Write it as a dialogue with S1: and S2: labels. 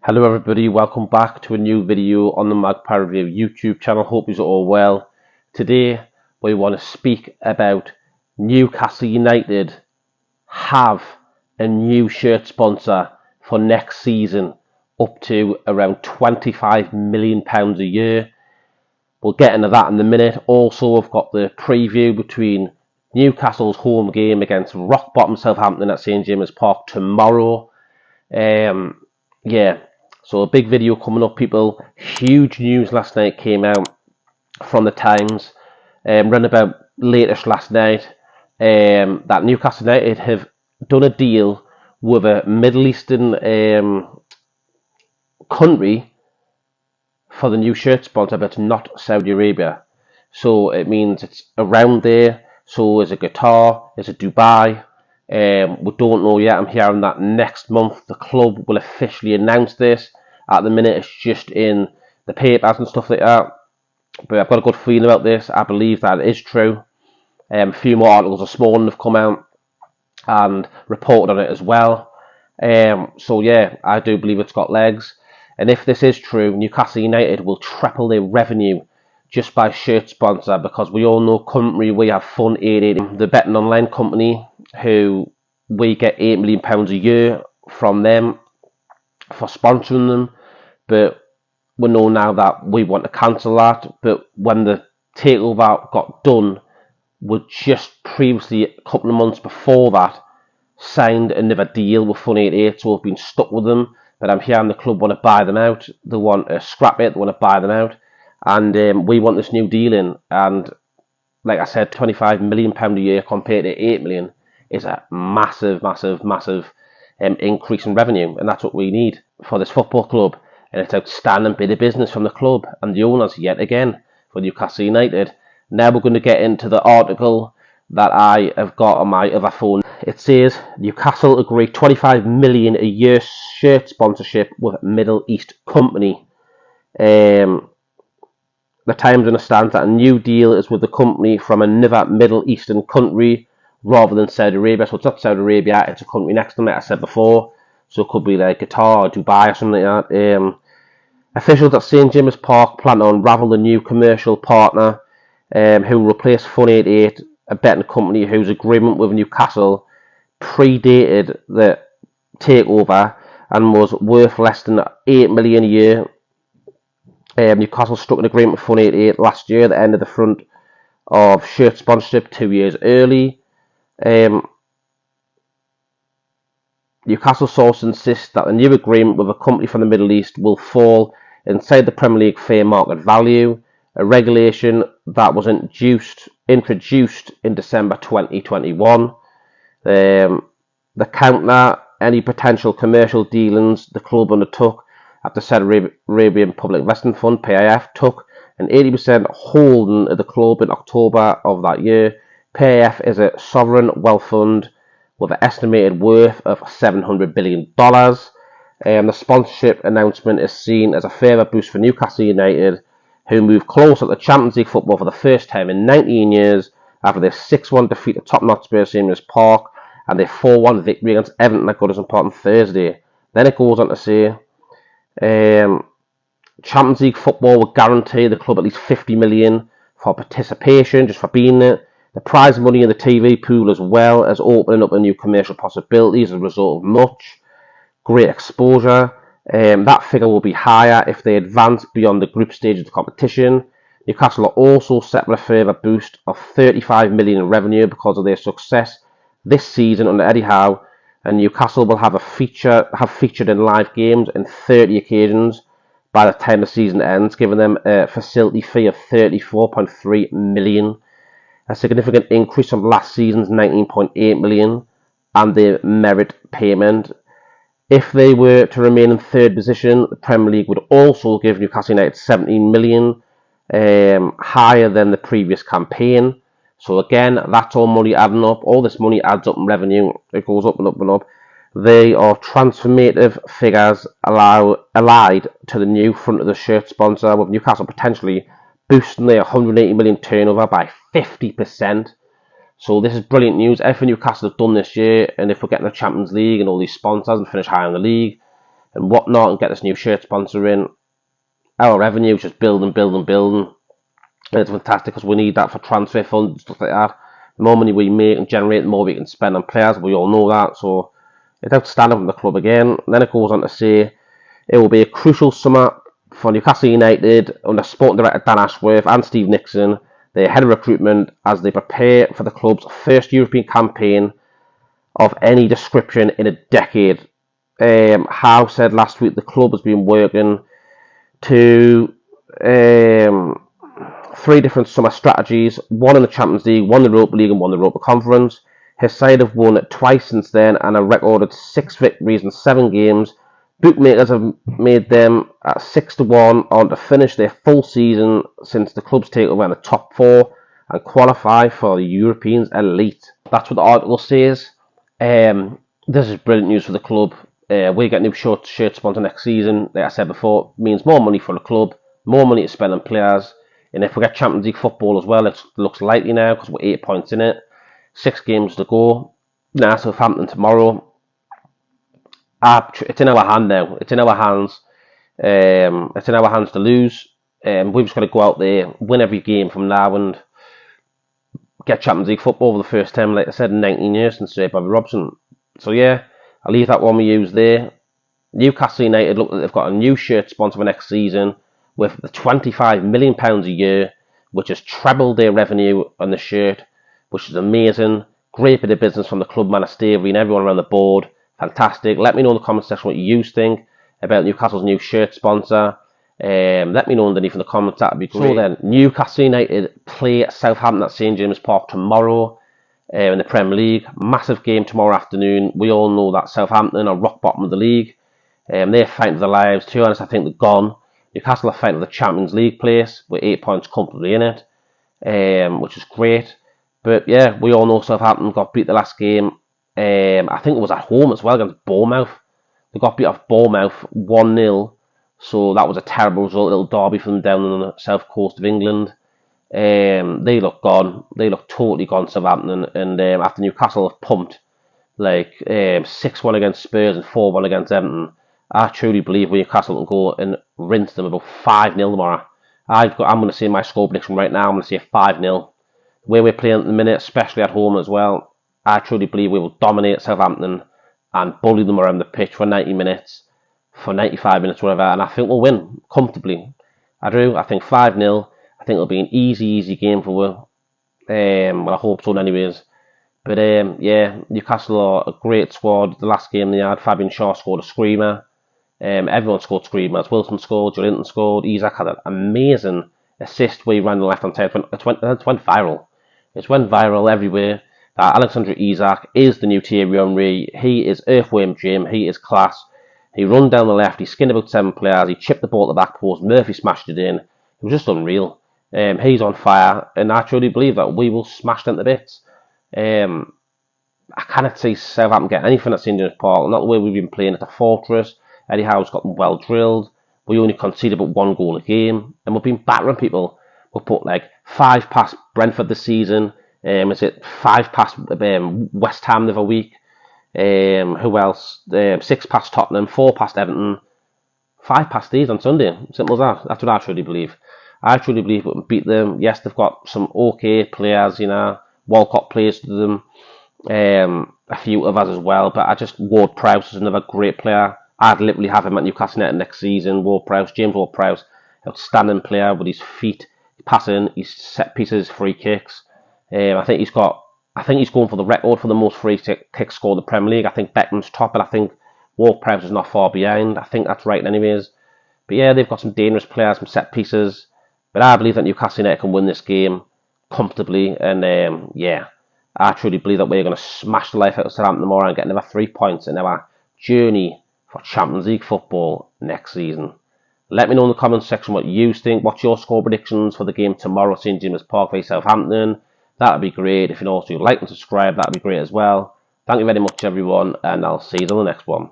S1: Hello everybody, welcome back to a new video on the Magpie Review YouTube channel. Hope you're all well. Today we want to speak about Newcastle United have a new shirt sponsor for next season, up to around £25 million a year. We'll get into that in a minute. Also, I've got the preview between Newcastle's home game against rock bottom Southampton at St James's Park tomorrow. So a big video coming up, people. Huge news last night came out from the Times, run about latest last night, that Newcastle United have done a deal with a Middle Eastern country for the new shirt sponsor, but it's not Saudi Arabia. So it means it's around there. So is it Qatar? Is it Dubai? We don't know yet. I'm hearing that next month the club will officially announce this. At the minute, it's just in the papers and stuff like that. But I've got a good feeling about this. I believe that it is true. A few more articles this morning have come out and reported on it as well. So yeah, I do believe it's got legs. And if this is true, Newcastle United will triple their revenue just by shirt sponsor, because we all know currently we have Fun 880, the betting online company, who we get £8 million a year from them for sponsoring them. But we know now that we want to cancel that. But when the takeover got done, we just previously, a couple of months before that, signed another deal with Fun 88, so we've been stuck with them. But I'm hearing the club want to buy them out. They want to scrap it, they want to buy them out. And we want this new deal in. And like I said, £25 million a year compared to £8 million is a massive increase in revenue. And that's what we need for this football club. And it's outstanding bit of business from the club and the owners yet again for Newcastle United. Now we're going to get into the article that I have got on my other phone. It says Newcastle agree £25 million a year shirt sponsorship with Middle East company. The Times understands that a new deal is with the company from another Middle Eastern country rather than Saudi Arabia. So it's not Saudi Arabia, it's a country next to them, like I said before. So it could be like Qatar or Dubai or something like that. Officials at St James's Park plan to unravel the new commercial partner who will replace Fun 88, a betting company whose agreement with Newcastle predated the takeover and was worth less than £8 million a year. Newcastle struck an agreement with Fun 88 last year that ended the front of shirt sponsorship 2 years early. Newcastle sources insist that the new agreement with a company from the Middle East will fall inside the Premier League fair market value, a regulation that was introduced in December 2021. The counter any potential commercial dealings the club undertook after Saudi Arabian Public Investment Fund, PIF, took an 80% holding of the club in October of that year. PIF is a sovereign wealth fund with an estimated worth of $700 billion. The sponsorship announcement is seen as a further boost for Newcastle United, who move closer to Champions League football for the first time in 19 years after their 6-1 defeat at Tottenham Hotspur at St James's Park and their 4-1 victory against Everton at Goodison Park on Thursday. Then it goes on to say, Champions League football will guarantee the club at least $50 million for participation, just for being there. The prize money in the TV pool, as well as opening up a new commercial possibilities as a result of much great exposure. That figure will be higher if they advance beyond the group stage of the competition. Newcastle are also set with a further boost of $35 million in revenue because of their success this season under Eddie Howe, and Newcastle will have featured in live games in 30 occasions by the time the season ends, giving them a facility fee of $34.3 million. A significant increase from last season's $19.8 million and their merit payment. If they were to remain in third position, the Premier League would also give Newcastle United $17 million, higher than the previous campaign. So again, that's all money adding up. All this money adds up in revenue. It goes up and up and up. They are transformative figures allied to the new front of the shirt sponsor, with Newcastle potentially boosting their $180 million turnover by 50%. So this is brilliant news. Everything Newcastle have done this year, and if we're getting the Champions League and all these sponsors and finish high in the league, and whatnot, and get this new shirt sponsor in, our revenue is just building. And it's fantastic because we need that for transfer funds and stuff like that. The more money we make and generate, the more we can spend on players. We all know that. So it's outstanding from the club again. And then it goes on to say it will be a crucial summer for Newcastle United under sporting director Dan Ashworth and Steve Nixon, their head of recruitment, as they prepare for the club's first European campaign of any description in a decade. Howe said last week the club has been working to 3 different summer strategies, one in the Champions League, one in the Europa League and one in the Europa Conference. His side have won twice since then and have recorded 6 victories in 7 games. Bookmakers have made them at 6-1 on to finish their full season since the club's takeover in the top 4 and qualify for the Europeans elite. That's what the article says. This is brilliant news for the club. We get new shirt sponsor next season. Like I said before, means more money for the club, more money to spend on players. And if we get Champions League football as well, it looks likely now because we're 8 points in it. 6 games to go. Now Southampton tomorrow. It's in our hand now. It's in our hands. It's in our hands to lose. We've just got to go out there, win every game from now, and get Champions League football for the first time, like I said, in 19 years since Bobby Robson. So yeah, I'll leave that one we use there. Newcastle United look like they've got a new shirt sponsor for next season with the £25 million a year, which has trebled their revenue on the shirt, which is amazing. Great bit of business from the club, man, Stavely, and everyone around the board. Fantastic. Let me know in the comment section what you think about Newcastle's new shirt sponsor. Let me know underneath in the comments. That would be great. So then, Newcastle United play Southampton at St James Park tomorrow in the Premier League. Massive game tomorrow afternoon. We all know that Southampton are rock bottom of the league. They're fighting for their lives. To be honest, I think they're gone. Newcastle are fighting for the Champions League place with 8 points comfortably in it, which is great. But yeah, we all know Southampton got beat the last game. I think it was at home as well against Bournemouth. They got beat off Bournemouth 1-0. So that was a terrible result, a little derby for them down on the south coast of England. They look gone. They look totally gone, Southampton. And after Newcastle have pumped like 6-1 against Spurs and 4-1 against Everton, I truly believe Newcastle can go and rinse them about 5-0 tomorrow. I'm going to say my score prediction right now. I'm going to say 5-0. The way we're playing at the minute, especially at home as well, I truly believe we will dominate Southampton and bully them around the pitch for 90 minutes, for 95 minutes, whatever, and I think we'll win comfortably. I do. I think 5-0. I think it'll be an easy game for us. Well, I hope so anyways. But yeah, Newcastle are a great squad. The last game they had, Fabian Shaw scored a screamer. Everyone scored screamers. Wilson scored, Jolinton scored, Isaac had an amazing assist where he ran the left-hand side. It went viral. It went viral everywhere. Alexander Isak is the new Thierry Henry. He is Earthworm Jim. He is class. He run down the left. He skinned about 7 players. He chipped the ball at the back post. Murphy smashed it in. It was just unreal. He's on fire, and I truly believe that we will smash them to bits. I cannot see Southampton getting anything at St James Park. Not the way we've been playing at the Fortress. Eddie Howe's got them well drilled. We only conceded about 1 goal a game, and we've been battering people. We've put like 5 past Brentford this season. Is it 5 past West Ham the other week? Who else? 6 past Tottenham, 4 past Everton, 5 past these on Sunday. Simple as that. That's what I truly believe. I truly believe we can beat them. Yes, they've got some okay players, you know. Walcott plays to them. A few of us as well. But Ward-Prowse is another great player. I'd literally have him at Newcastle United next season. Ward-Prowse, James Ward-Prowse, outstanding player with his feet, passing, his set pieces, free kicks. I think he's going for the record for the most free kicks scored in the Premier League. I think Beckham's top, and I think Ward-Prowse is not far behind. I think that's right anyways. But yeah, they've got some dangerous players, some set pieces. But I believe that Newcastle United can win this game comfortably. And yeah, I truly believe that we're going to smash the life out of Southampton tomorrow and get another 3 points in our journey for Champions League football next season. Let me know in the comments section what you think. What's your score predictions for the game tomorrow at St James Park vs Southampton? That would be great. If you also like and subscribe, that would be great as well. Thank you very much, everyone, and I'll see you on the next one.